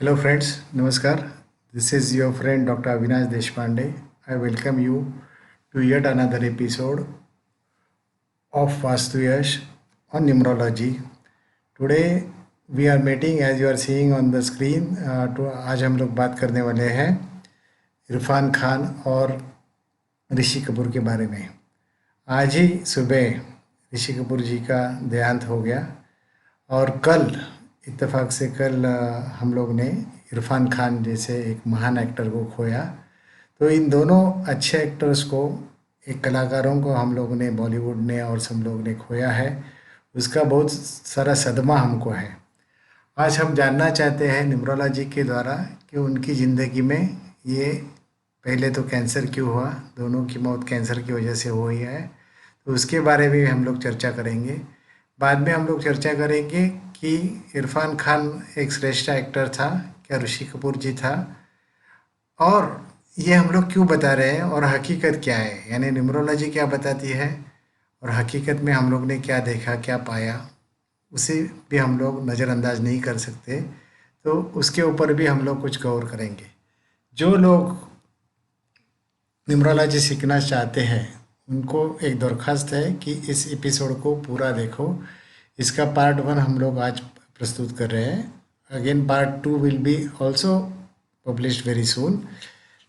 Hello friends, Namaskar. This is your friend Dr. Avinash Deshpande. I welcome you to yet another episode of Vastu Yash on numerology. Today we are meeting as you are seeing on the screen. तो आज हम लोग बात करने वाले हैं इरफान खान और ऋषि कपूर के बारे में। आज ही सुबह ऋषि कपूर जी का देहांत हो गया और कल इत्तेफाक से कल हम लोग ने इरफान खान जैसे एक महान एक्टर को खोया। तो इन दोनों अच्छे एक्टर्स को, एक कलाकारों को हम लोग ने, बॉलीवुड ने और सब लोग ने खोया है। उसका बहुत सारा सदमा हमको है। आज हम जानना चाहते हैं न्यूमरोलॉजी के द्वारा कि उनकी ज़िंदगी में ये पहले तो कैंसर क्यों हुआ, दोनों की मौत कैंसर की वजह से हुई है, तो उसके बारे में हम लोग चर्चा करेंगे। बाद में हम लोग चर्चा करेंगे कि इरफान खान एक श्रेष्ठ एक्टर था, क्या ऋषि कपूर जी था, और ये हम लोग क्यों बता रहे हैं और हकीकत क्या है, यानी न्यूमरोलॉजी क्या बताती है और हकीकत में हम लोग ने क्या देखा, क्या पाया, उसे भी हम लोग नज़रअंदाज नहीं कर सकते। तो उसके ऊपर भी हम लोग कुछ गौर करेंगे। जो लोग न्यूमरोलॉजी सीखना चाहते हैं उनको एक दरख्वास्त है कि इस एपिसोड को पूरा देखो। इसका पार्ट 1 हम लोग आज प्रस्तुत कर रहे हैं। Again part 2 will be also published very soon.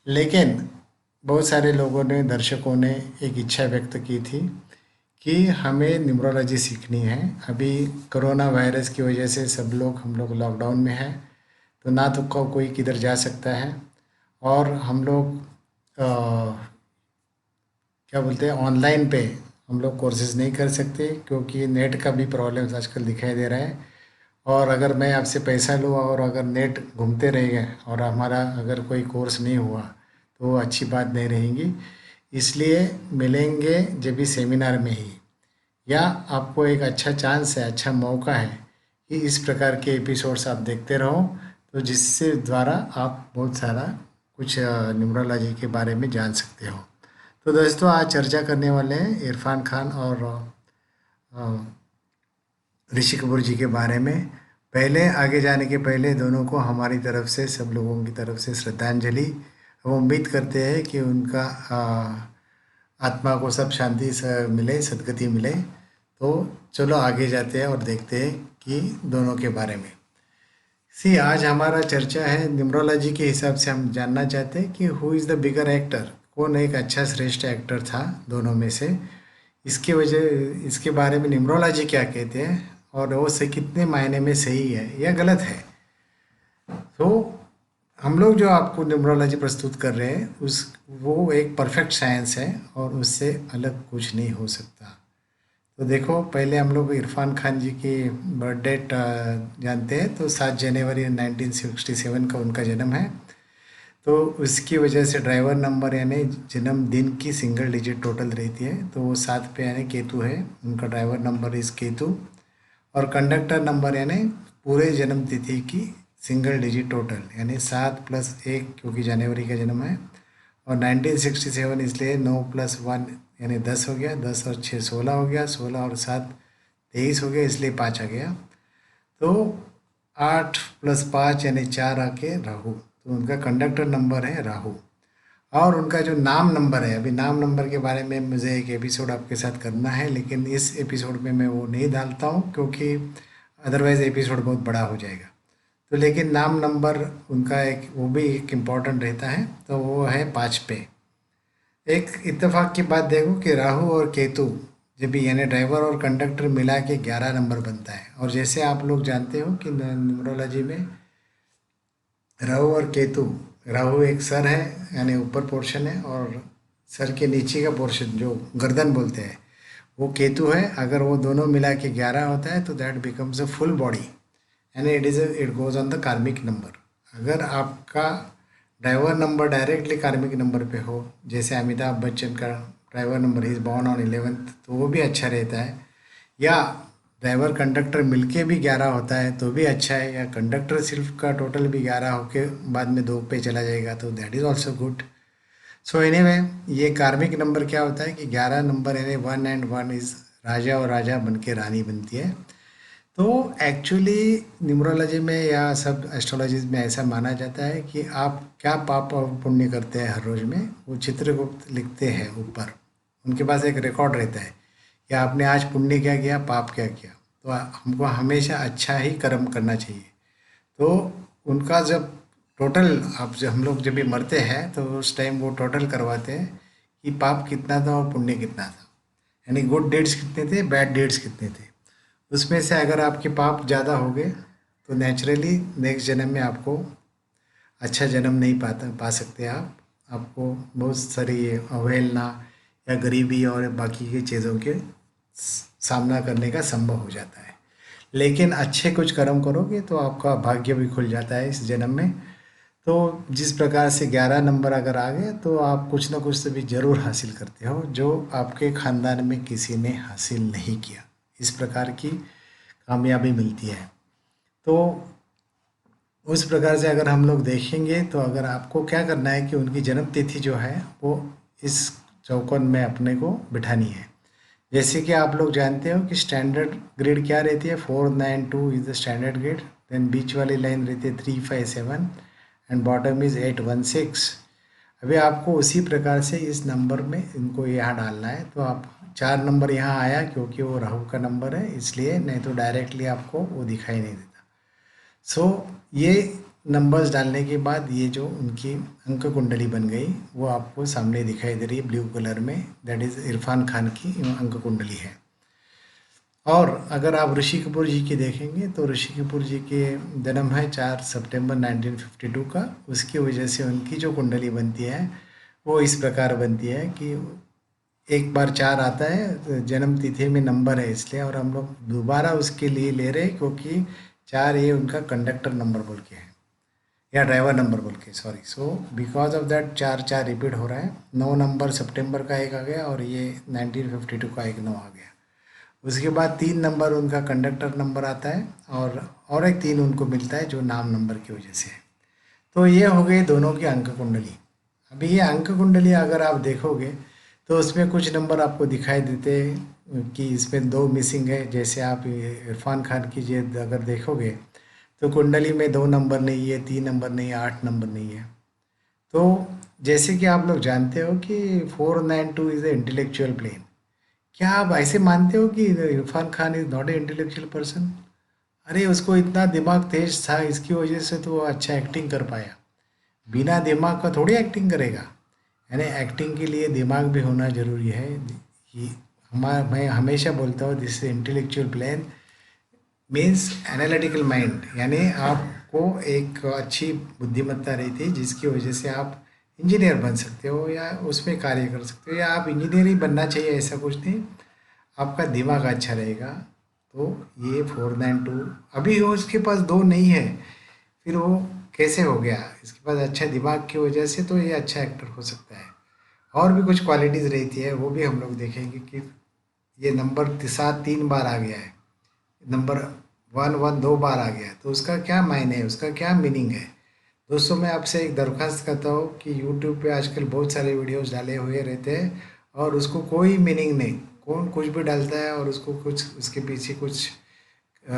लेकिन बहुत सारे लोगों ने, दर्शकों ने एक इच्छा व्यक्त की थी कि हमें न्यूमरोलॉजी सीखनी है। अभी कोरोना वायरस की वजह से हम लोग लॉकडाउन में हैं, तो ना तो कोई किधर जा सकता है और हम लोग क्या बोलते हैं, ऑनलाइन पे हम लोग कोर्सेज नहीं कर सकते क्योंकि नेट का भी प्रॉब्लम्स आजकल दिखाई दे रहा है। और अगर मैं आपसे पैसा लूँ और अगर नेट घूमते रहेगा और हमारा अगर कोई कोर्स नहीं हुआ तो वो अच्छी बात नहीं रहेगी। इसलिए मिलेंगे जब भी सेमिनार में ही, या आपको एक अच्छा चांस है, अच्छा मौका है कि इस प्रकार के एपिसोड्स आप देखते रहो, तो जिससे द्वारा आप बहुत सारा कुछ न्यूमरोलॉजी के बारे में जान सकते हो। तो दोस्तों, आज चर्चा करने वाले हैं इरफान खान और ऋषि कपूर जी के बारे में। पहले आगे जाने के पहले दोनों को हमारी तरफ से, सब लोगों की तरफ से श्रद्धांजलि। हम उम्मीद करते हैं कि उनका आत्मा को सब शांति से मिले, सद्गति मिले। तो चलो आगे जाते हैं और देखते हैं कि दोनों के बारे में। आज हमारा चर्चा है न्यूमरोलॉजी के हिसाब से। हम जानना चाहते हैं कि who is the bigger actor, कौन एक अच्छा श्रेष्ठ एक्टर था दोनों में से। इसके बारे में न्यूमरोलॉजी क्या कहते हैं और वो से कितने मायने में सही है या गलत है। तो हम लोग जो आपको न्यूमरोलॉजी प्रस्तुत कर रहे हैं वो एक परफेक्ट साइंस है और उससे अलग कुछ नहीं हो सकता। तो देखो, पहले हम लोग इरफान खान जी की बर्थ डेट जानते हैं। तो 7 जनवरी 1967 का उनका जन्म है। तो उसकी वजह से ड्राइवर नंबर यानी जन्मदिन की सिंगल डिजिट टोटल रहती है, तो वो 7 पे यानी केतु है, उनका ड्राइवर नंबर इस केतु। और कंडक्टर नंबर यानी पूरे जन्म तिथि की सिंगल डिजिट टोटल यानी 7 + 1 क्योंकि जनवरी का जन्म है। और 1967 इसलिए 9 + 1 यानी 10 हो गया, 10 और 6 16 हो गया, 16 और 7 23 हो गया, इसलिए 5 आ गया। तो 8 + 5 यानी 4 आके राहु, तो उनका कंडक्टर नंबर है राहु। और उनका जो नाम नंबर है, अभी नाम नंबर के बारे में मुझे एक एपिसोड आपके साथ करना है, लेकिन इस एपिसोड में मैं वो नहीं डालता हूँ क्योंकि अदरवाइज़ एपिसोड बहुत बड़ा हो जाएगा। तो लेकिन नाम नंबर उनका एक वो भी एक इम्पॉर्टेंट रहता है, तो वो है 5 पे। एक इत्तेफाक की बात देखो कि राहु और केतु जब भी यानी ड्राइवर और कंडक्टर मिला के 11 नंबर बनता है। और जैसे आप लोग जानते हो कि न्यूमरोलॉजी में राहु और केतु, राहु एक सर है यानी ऊपर पोर्शन है, और सर के नीचे का पोर्शन जो गर्दन बोलते हैं वो केतु है। अगर वो दोनों मिला के 11 होता है तो that becomes a full body यानी it goes on the karmic number. अगर आपका driver number directly karmic number पे हो, जैसे अमिताभ बच्चन का driver number is born on 11th, तो वो भी अच्छा रहता है। या ड्राइवर कंडक्टर मिलके भी 11 होता है तो भी अच्छा है, या कंडक्टर सिर्फ का टोटल भी 11 होके बाद में 2 पे चला जाएगा तो that is also good. So anyway, ये कार्मिक नंबर क्या होता है कि 11 नंबर यानी 1 एंड 1 इज़ राजा, और राजा बन के रानी बनती है। तो एक्चुअली न्यूमरोलॉजी में या सब एस्ट्रोलॉजी में ऐसा माना जाता है कि आप क्या पाप और पुण्य करते हैं हर रोज में, वो चित्रगुप्त लिखते हैं ऊपर। उनके पास एक रिकॉर्ड रहता है कि आपने आज पुण्य क्या किया, पाप क्या किया। तो हमको हमेशा अच्छा ही कर्म करना चाहिए। तो उनका जब टोटल, आप जब हम लोग जब भी मरते हैं तो उस टाइम वो टोटल करवाते हैं कि पाप कितना था और पुण्य कितना था, यानी गुड डेट्स कितने थे, बैड डेट्स कितने थे। उसमें से अगर आपके पाप ज़्यादा हो गए तो नेचुरली नेक्स्ट जन्म में आपको अच्छा जन्म नहीं पा सकते आप। आपको बहुत सारी ये अवहेलना या गरीबी और बाकी की चीज़ों के सामना करने का संभव हो जाता है। लेकिन अच्छे कुछ कर्म करोगे तो आपका भाग्य भी खुल जाता है इस जन्म में। तो जिस प्रकार से 11 नंबर अगर आ गए तो आप कुछ ना कुछ तो भी ज़रूर हासिल करते हो जो आपके ख़ानदान में किसी ने हासिल नहीं किया। इस प्रकार की कामयाबी मिलती है। तो उस प्रकार से अगर हम लोग देखेंगे तो अगर आपको क्या करना है कि उनकी जन्म तिथि जो है वो इस चौकोन में अपने को बिठानी है। जैसे कि आप लोग जानते हो कि स्टैंडर्ड ग्रेड क्या रहती है, 492 is the standard grade. Then बीच वाली लाइन रहती है 357 एंड बॉटम इज 816। अभी आपको उसी प्रकार से इस नंबर में इनको यहाँ डालना है। तो आप 4 नंबर यहाँ आया क्योंकि वो राहु का नंबर है इसलिए, नहीं तो डायरेक्टली आपको वो दिखाई नहीं देता। सो ये नंबर्स डालने के बाद ये जो उनकी अंक कुंडली बन गई वो आपको सामने दिखाई दे रही है ब्लू कलर में। दैट इज़ इरफान खान की अंक कुंडली है। और अगर आप ऋषि कपूर जी की देखेंगे तो ऋषि कपूर जी के जन्म है 4 सितंबर 1952 का। उसकी वजह से उनकी जो कुंडली बनती है वो इस प्रकार बनती है कि एक बार 4 आता है तो जन्म तिथि में नंबर है इसलिए, और हम लोग दोबारा उसके लिए ले रहे हैं क्योंकि 4 ये उनका कंडक्टर नंबर बोल के है या ड्राइवर नंबर बोल के, sorry. So because of that 4 4 repeat हो रहा है। 9 नंबर सितंबर का एक आ गया और ये 1952 का एक 9 आ गया। उसके बाद 3 नंबर उनका कंडक्टर नंबर आता है और एक 3 उनको मिलता है जो नाम नंबर की वजह से है। तो ये हो गई दोनों की अंक कुंडली। अभी ये अंक कुंडली अगर आप देखोगे तो उसमें कुछ नंबर आपको दिखाई देते हैं कि इसमें 2 मिसिंग है। जैसे आप इरफान खान की जे अगर देखोगे तो कुंडली में 2 नंबर नहीं है, 3 नंबर नहीं है, 8 नंबर नहीं है। तो जैसे कि आप लोग जानते हो कि 492 इज़ ए इंटेलेक्चुअल प्लेन। क्या आप ऐसे मानते हो कि Irfan Khan is not a intellectual person? अरे उसको इतना दिमाग तेज था, इसकी वजह से तो वो अच्छा एक्टिंग कर पाया। बिना दिमाग का थोड़ी एक्टिंग करेगा। यानी एक्टिंग के लिए दिमाग भी होना ज़रूरी है। कि मैं हमेशा बोलता हूँ this intellectual plane means analytical mind, यानी आपको एक अच्छी बुद्धिमत्ता रहती है जिसकी वजह से आप इंजीनियर बन सकते हो या उसमें कार्य कर सकते हो, या आप इंजीनियर ही बनना चाहिए ऐसा कुछ नहीं, आपका दिमाग अच्छा रहेगा। तो ये 492 अभी वो उसके पास 2 नहीं है, फिर वो कैसे हो गया? इसके पास अच्छा दिमाग की वजह से तो ये अच्छा एक्टर हो सकता है। और भी कुछ क्वालिटीज़ रहती है वो भी हम लोग देखेंगे कि ये नंबर 7 3 बार आ गया है, नंबर 1 2 बार आ गया, तो उसका क्या मायने है, उसका क्या मीनिंग है? दोस्तों मैं आपसे एक दरख्वास्त करता हूँ कि यूट्यूब पे आजकल बहुत सारे वीडियोस डाले हुए रहते हैं और उसको कोई मीनिंग नहीं, कौन कुछ भी डालता है और उसको कुछ उसके पीछे कुछ अ,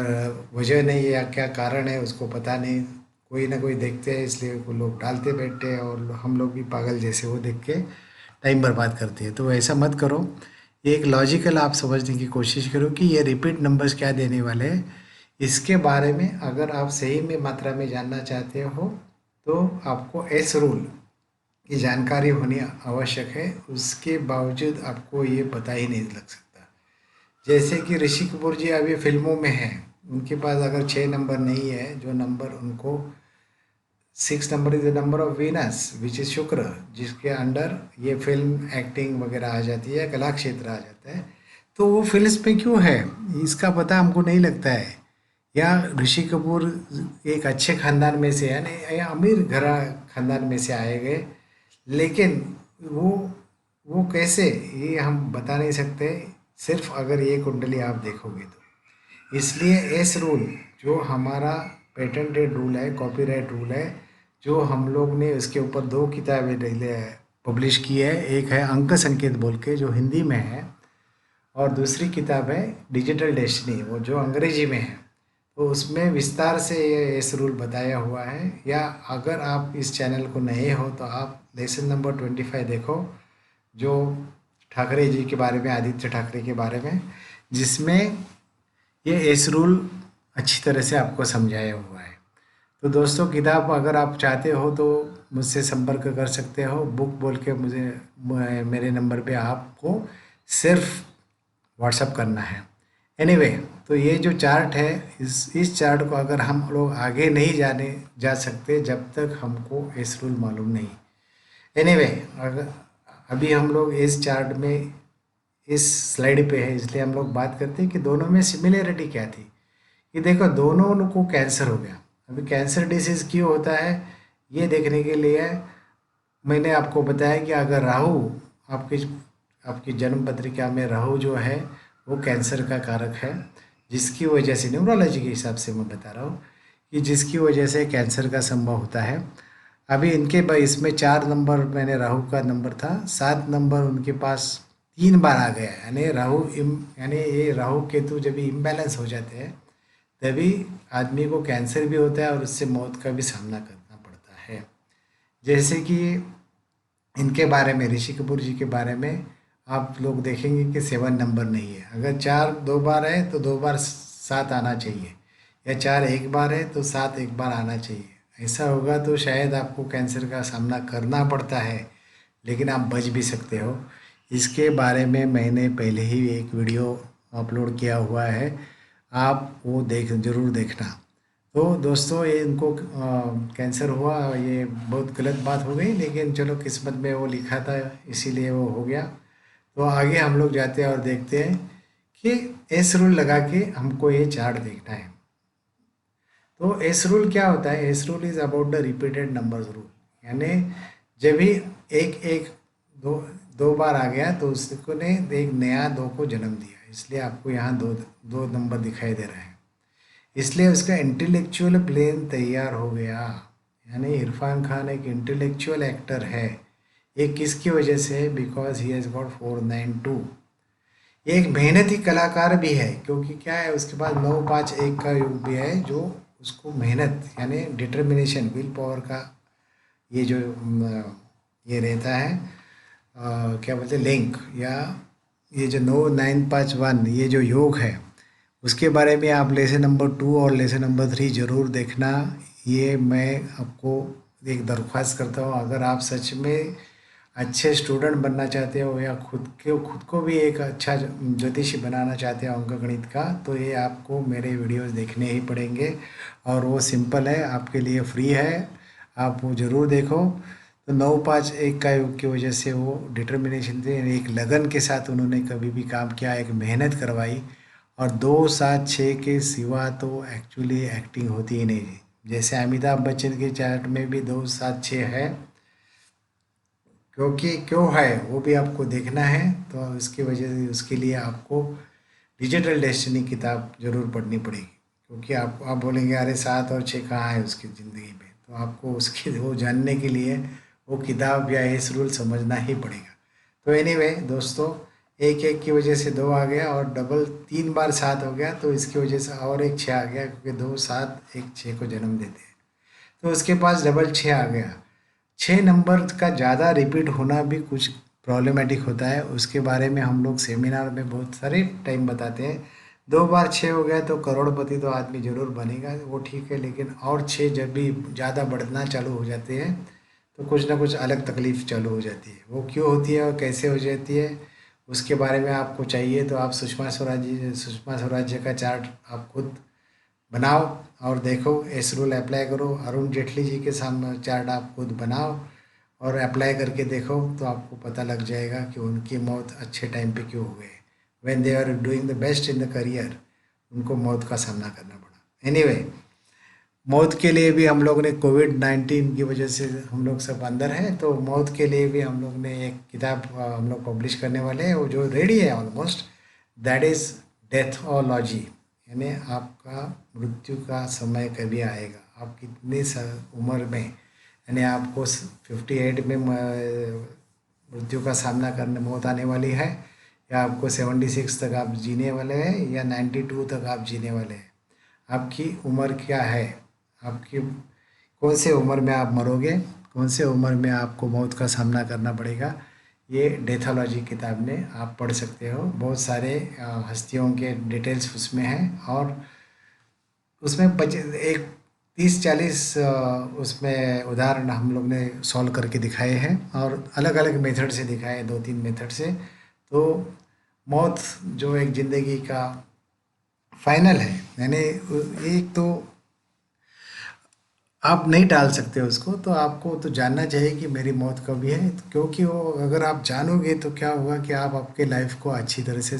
वजह नहीं है या क्या कारण है उसको पता नहीं। कोई ना कोई देखते हैं इसलिए वो लोग डालते बैठते हैं और हम लोग भी पागल जैसे वो देख के टाइम बर्बाद करते हैं। तो ऐसा मत करो। ये एक लॉजिकल आप समझने की कोशिश करो कि ये रिपीट नंबर्स क्या देने वाले हैं। इसके बारे में अगर आप सही में मात्रा में जानना चाहते हो तो आपको एस रूल की जानकारी होनी आवश्यक है। उसके बावजूद आपको ये पता ही नहीं लग सकता। जैसे कि ऋषि कपूर जी अभी फिल्मों में हैं, उनके पास अगर 6 नंबर नहीं है, जो नंबर उनको 6 number is the number of Venus which is शुक्र, जिसके अंडर ये फिल्म एक्टिंग वगैरह आ जाती है, कला क्षेत्र आ जाता है। तो वो फिल्म में क्यों है इसका पता हमको नहीं लगता है। या ऋषि कपूर एक अच्छे खानदान में से है, नहीं या अमीर घरा खानदान में से आए गए, लेकिन वो वो कैसे ये हम बता नहीं सकते सिर्फ अगर ये कुंडली आप देखोगे तो। इसलिए एस रूल जो हमारा पेटेंटेड रूल है, कॉपीराइट रूल है, जो हम लोग ने उसके ऊपर 2 किताबें पब्लिश की है। एक है अंक संकेत बोल के जो हिंदी में है और दूसरी किताब है डिजिटल डेस्टिनी वो जो अंग्रेजी में है। तो उसमें विस्तार से ये एस रूल बताया हुआ है। या अगर आप इस चैनल को नए हो तो आप लेसन नंबर 25 देखो, जो ठाकरे जी के बारे में, आदित्य ठाकरे के बारे में, जिसमें ये एस रूल अच्छी तरह से आपको समझाया हुआ है। तो दोस्तों, किताब अगर आप चाहते हो तो मुझसे संपर्क कर सकते हो। बुक बोल के मेरे नंबर पे आपको सिर्फ व्हाट्सअप करना है। एनीवे, तो ये जो चार्ट है, इस चार्ट को अगर हम लोग आगे नहीं जा सकते जब तक हमको इस रूल मालूम नहीं। एनीवे, अगर अभी हम लोग इस चार्ट में इस स्लाइड पे है, इसलिए हम लोग बात करते हैं कि दोनों में सिमिलरिटी क्या थी। ये देखो, दोनों को कैंसर हो गया। अभी कैंसर डिसीज़ क्यों होता है, ये देखने के लिए मैंने आपको बताया कि अगर राहु आपकी आपकी जन्म पत्रिका में राहु जो है वो कैंसर का कारक है, जिसकी वजह से न्यूरोलॉजी के हिसाब से मैं बता रहा हूँ कि जिसकी वजह से कैंसर का संभव होता है। अभी इसमें 4 नंबर मैंने राहु का नंबर था, 7 नंबर उनके पास 3 बार आ गया। यानी ये राहु केतु जब इम्बैलेंस हो जाते हैं तभी आदमी को कैंसर भी होता है और उससे मौत का भी सामना करना पड़ता है। जैसे कि इनके बारे में, ऋषि कपूर जी के बारे में आप लोग देखेंगे कि 7 नंबर नहीं है। अगर 4 2 बार है तो 2 बार 7 आना चाहिए, या 4 1 बार है तो 7 1 बार आना चाहिए। ऐसा होगा तो शायद आपको कैंसर का सामना करना पड़ता है, लेकिन आप बच भी सकते हो। इसके बारे में मैंने पहले ही एक वीडियो अपलोड किया हुआ है, आप वो ज़रूर देखना। तो दोस्तों, ये इनको कैंसर हुआ, ये बहुत गलत बात हो गई, लेकिन चलो किस्मत में वो लिखा था इसीलिए वो हो गया। तो आगे हम लोग जाते हैं और देखते हैं कि एस रूल लगा के हमको ये चार्ट देखना है। तो एस रूल क्या होता है? S rule is about the repeated numbers rule. यानी जब भी एक एक दो दो बार आ गया तो उसको ने एक नया 2 को जन्म दिया, इसलिए आपको यहाँ दो नंबर दिखाई दे रहे हैं। इसलिए उसका इंटेलेक्चुअल प्लेन तैयार हो गया। यानी इरफान खान एक इंटेलेक्चुअल एक्टर है। ये किसकी वजह से है? Because he has got 492। एक मेहनती कलाकार भी है, क्योंकि क्या है, उसके पास 951 का योग भी है, जो उसको मेहनत यानी डिटर्मिनेशन, विल पावर का ये जो ये रहता है, क्या बोलते हैं, लिंक, या ये जो 9 9 5 1 ये जो योग है, उसके बारे में आप लेसन नंबर 2 और लेसन नंबर 3 ज़रूर देखना। ये मैं आपको एक दरख्वास्त करता हूँ, अगर आप सच में अच्छे स्टूडेंट बनना चाहते हो या खुद को भी एक अच्छा ज्योतिषी बनाना चाहते हो अंक गणित का, तो ये आपको मेरे वीडियोस देखने ही पड़ेंगे। और वो सिंपल है, आपके लिए फ्री है, आप वो ज़रूर देखो। तो 9 5 1 का योग की वजह से वो डिटर्मिनेशन से, एक लगन के साथ उन्होंने कभी भी काम किया, एक मेहनत करवाई। और 2 7 6 के सिवा तो एक्चुअली एक्टिंग होती ही नहीं। जैसे अमिताभ बच्चन के चार्ट में भी 2 7 6 है, क्योंकि क्यों है वो भी आपको देखना है। तो उसकी वजह से, उसके लिए आपको डिजिटल डेस्टिनी किताब ज़रूर पढ़नी पड़ेगी, क्योंकि आप बोलेंगे अरे 7 और 6 कहाँ है उसकी ज़िंदगी में, तो आपको उसकी वो जानने के लिए वो किताब या इस रूल समझना ही पड़ेगा। तो एनीवे दोस्तों, 1 1 की वजह से 2 आ गया, और डबल 3 बार 7 हो गया, तो इसकी वजह से और एक 6 आ गया, क्योंकि 2 7 1 6 को जन्म देते हैं। तो उसके पास डबल 6 आ गया। 6 नंबर का ज़्यादा रिपीट होना भी कुछ प्रॉब्लमेटिक होता है, उसके बारे में हम लोग सेमिनार में बहुत सारे टाइम बताते हैं। 2 बार 6 हो गया तो करोड़पति तो आदमी ज़रूर बनेगा, वो ठीक है, लेकिन और 6 जब भी ज़्यादा बढ़ना चालू हो जाते हैं तो कुछ ना कुछ अलग तकलीफ चालू हो जाती है। वो क्यों होती है और कैसे हो जाती है, उसके बारे में आपको चाहिए तो आप सुषमा स्वराज का चार्ट आप खुद बनाओ और देखो, इस रूल अप्लाई करो। अरुण जेटली जी के सामने चार्ट आप खुद बनाओ और अप्लाई करके देखो, तो आपको पता लग जाएगा कि उनकी मौत अच्छे टाइम पे क्यों हो गई। When they are doing the best in the career, उनको मौत का सामना करना पड़ा। एनीवे, मौत के लिए भी हम लोग ने, कोविड-19 की वजह से हम लोग सब अंदर हैं, तो मौत के लिए भी हम लोग ने एक किताब हम लोग पब्लिश करने वाले हैं, वो जो रेडी है ऑलमोस्ट, दैट इज़ डेथोलॉजी। यानी आपका मृत्यु का समय कभी आएगा, आप कितने उम्र में, यानी आपको 58 में मृत्यु का सामना करने, मौत आने वाली है, या आपको 76 तक आप जीने वाले हैं, या 92 तक आप जीने वाले हैं। आपकी उम्र क्या है, आपकी कौन से उम्र में आप मरोगे, कौन से उम्र में आपको मौत का सामना करना पड़ेगा, ये डेथोलॉजी किताब में आप पढ़ सकते हो। बहुत सारे हस्तियों के डिटेल्स उसमें हैं, और उसमें एक 30-40 उसमें उदाहरण हम लोग ने सॉल्व करके दिखाए हैं, और अलग अलग मेथड से दिखाए हैं, 2-3 मेथड से। तो मौत जो एक ज़िंदगी का फाइनल है, यानी एक तो आप नहीं टाल सकते उसको, तो आपको तो जानना चाहिए कि मेरी मौत कब है, क्योंकि वो अगर आप जानोगे तो क्या होगा कि आप आपके लाइफ को अच्छी तरह से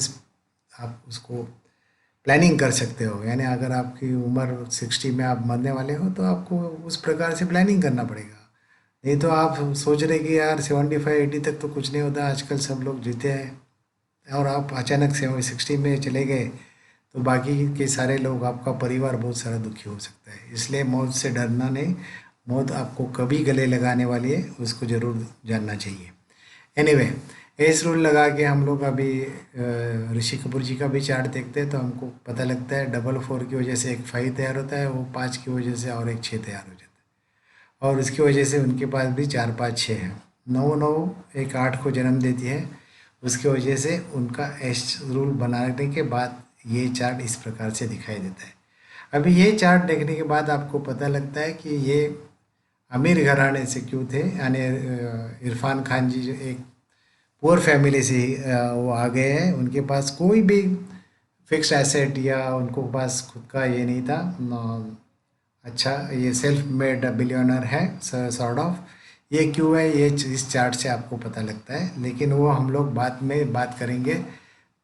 आप उसको प्लानिंग कर सकते हो। यानी अगर आपकी उम्र 60 में आप मरने वाले हो, तो आपको उस प्रकार से प्लानिंग करना पड़ेगा। नहीं तो आप सोच रहे कि यार 75-80 तक तो कुछ नहीं होता, आजकल सब लोग जीते हैं, और आप अचानक से 60 में चले गए, तो बाकी के सारे लोग, आपका परिवार बहुत सारा दुखी हो सकता है। इसलिए मौत से डरना नहीं, मौत आपको कभी गले लगाने वाली है, उसको ज़रूर जानना चाहिए। एनीवे, इस रूल लगा के हम लोग अभी ऋषि कपूर जी का भी चार्ट देखते हैं, तो हमको पता लगता है 4 की वजह से एक 5 तैयार होता है, वो 5 की वजह से और एक 6 तैयार हो जाता है, और उसकी वजह से उनके पास भी 4-5-6 है। 9-9 एक 8 को जन्म देती है, उसकी वजह से उनका एस रूल बनाने के बाद ये चार्ट इस प्रकार से दिखाई देता है। अभी ये चार्ट देखने के बाद आपको पता लगता है कि ये अमीर घराने से क्यों थे, यानी इरफान खान जी जो एक पुअर फैमिली से ही वो आ गए हैं, उनके पास कोई भी फिक्स्ड एसेट या उनको पास खुद का ये नहीं था। अच्छा, ये सेल्फ मेड बिलियनर है सॉर्ट ऑफ। ये क्यों है, ये इस चार्ट से आपको पता लगता है, लेकिन वो हम लोग बाद में बात करेंगे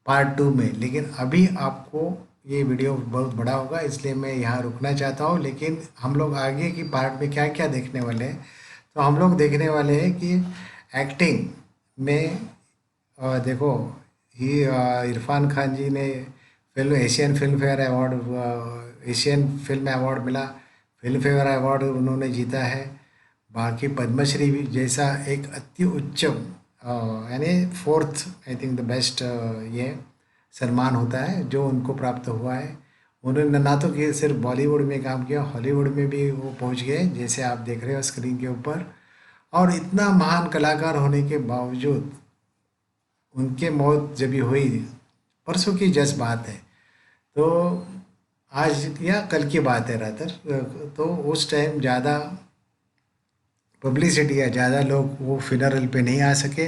पार्ट 2 में। लेकिन अभी आपको ये वीडियो बहुत बड़ा होगा, इसलिए मैं यहाँ रुकना चाहता हूँ। लेकिन हम लोग आगे की पार्ट में क्या क्या देखने वाले हैं, तो हम लोग देखने वाले हैं कि एक्टिंग में देखो, ही इरफान खान जी ने film Asian film fair award, Asian film award मिला, फिल्म फेयर अवार्ड उन्होंने जीता है। बाकी पद्मश्री भी जैसा एक अति उच्च यानी fourth, I think the best ये सम्मान होता है जो उनको प्राप्त हुआ है। उन्होंने ना तो कि सिर्फ बॉलीवुड में काम किया, हॉलीवुड में भी वो पहुंच गए, जैसे आप देख रहे हो स्क्रीन के ऊपर। और इतना महान कलाकार होने के बावजूद उनके मौत जब भी हुई, परसों की जस्ट बात है, तो आज या कल की बात है रातर, तो उस टाइम ज़्यादा पब्लिसिटी या ज़्यादा लोग वो फ्यूनरल पे नहीं आ सके।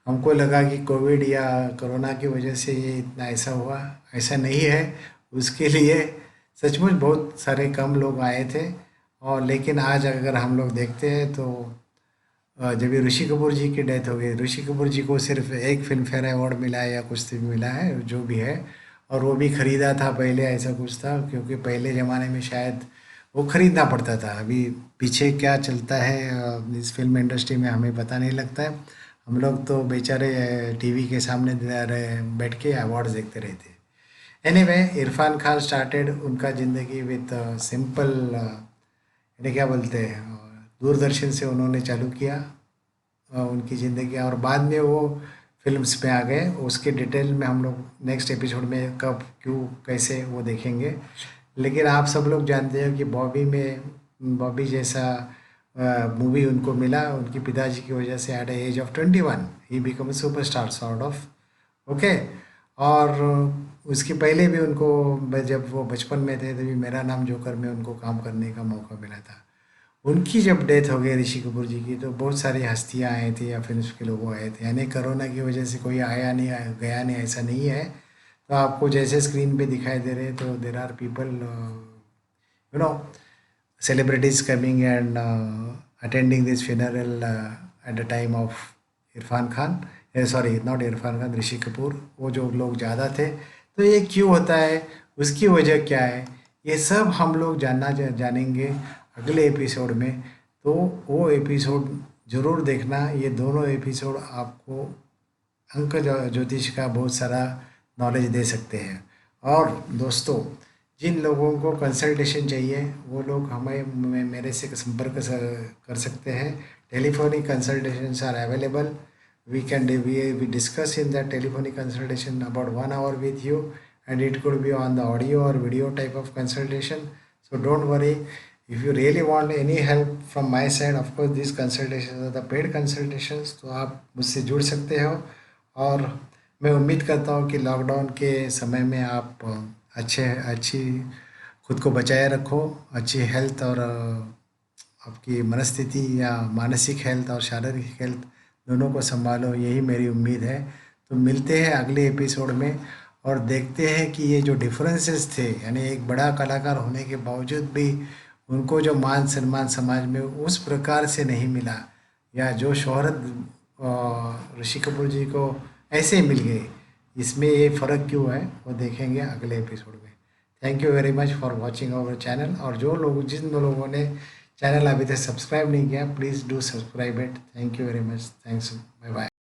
हमको लगा कि कोविड या कोरोना की वजह से ये इतना ऐसा हुआ, ऐसा नहीं है। उसके लिए सचमुच बहुत सारे कम लोग आए थे। और लेकिन आज अगर हम लोग देखते हैं तो जब ये ऋषि कपूर जी की डेथ हो गई, ऋषि कपूर जी को सिर्फ एक फिल्म फेयर अवार्ड मिला है या कुछ तो भी मिला है जो भी है, और वो भी खरीदा था पहले, ऐसा कुछ था, क्योंकि पहले ज़माने में शायद वो खरीदना पड़ता था। अभी पीछे क्या चलता है इस फिल्म इंडस्ट्री में हमें पता नहीं लगता है। हम लोग तो बेचारे टीवी के सामने बैठ के अवार्ड्स देखते रहते हैं। एनीवे, इरफान खान स्टार्टेड उनका ज़िंदगी विथ सिंपल, यानी क्या बोलते हैं, दूरदर्शन से उन्होंने चालू किया उनकी ज़िंदगी, और बाद में वो फिल्म्स में आ गए। उसके डिटेल में हम लोग नेक्स्ट एपिसोड में कब क्यों कैसे वो देखेंगे। लेकिन आप सब लोग जानते हो कि बॉबी जैसा मूवी उनको मिला उनके पिताजी की वजह से। At the age of 21 he become a superstar sort of, okay. और उसके पहले भी उनको जब वो बचपन में थे तभी मेरा नाम जोकर में उनको काम करने का मौका मिला था। उनकी जब डेथ हो गई ऋषि कपूर जी की, तो बहुत सारी हस्तियां आई थी या फिर उसके लोग आए थे, यानी कोरोना की वजह से कोई आया नहीं, गया नहीं, ऐसा नहीं है। तो आपको जैसे स्क्रीन पे दिखाई दे रहे हैं, तो there are people no celebrities coming and attending this funeral at the time of Irfan Khan, sorry not Irfan Khan, Rishi Kapoor. वो जो लोग ज़्यादा थे, तो ये क्यों होता है, उसकी वजह क्या है, ये सब हम लोग जानेंगे अगले एपिसोड में। तो वो एपिसोड ज़रूर देखना। ये दोनों एपिसोड आपको अंक ज्योतिष का बहुत सारा नॉलेज दे सकते हैं। और दोस्तों, जिन लोगों को कंसल्टेशन चाहिए वो लोग मेरे से संपर्क कर सकते हैं। Telephonic consultations are available. we discuss in that telephonic consultation about 1 hour with you, and it could be on the audio or video type of consultation. So don't worry. If you really want any help from my side, of course these consultations are the paid consultations, तो आप मुझसे जुड़ सकते हो। और मैं उम्मीद करता हूँ कि लॉकडाउन के समय में आप अच्छी खुद को बचाए रखो, अच्छी हेल्थ और आपकी मनस्थिति या मानसिक हेल्थ और शारीरिक हेल्थ दोनों को संभालो, यही मेरी उम्मीद है। तो मिलते हैं अगले एपिसोड में और देखते हैं कि ये जो डिफरेंसेस थे, यानी एक बड़ा कलाकार होने के बावजूद भी उनको जो मान सम्मान समाज में उस प्रकार से नहीं मिला, या जो शोहरत ऋषि कपूर जी को ऐसे ही मिल गई, इसमें ये फ़र्क क्यों है वो देखेंगे अगले एपिसोड में। Thank you very much for watching our channel. और जिन लोगों ने चैनल अभी तक सब्सक्राइब नहीं किया, please do subscribe it. Thank you very much. Thanks. Bye bye.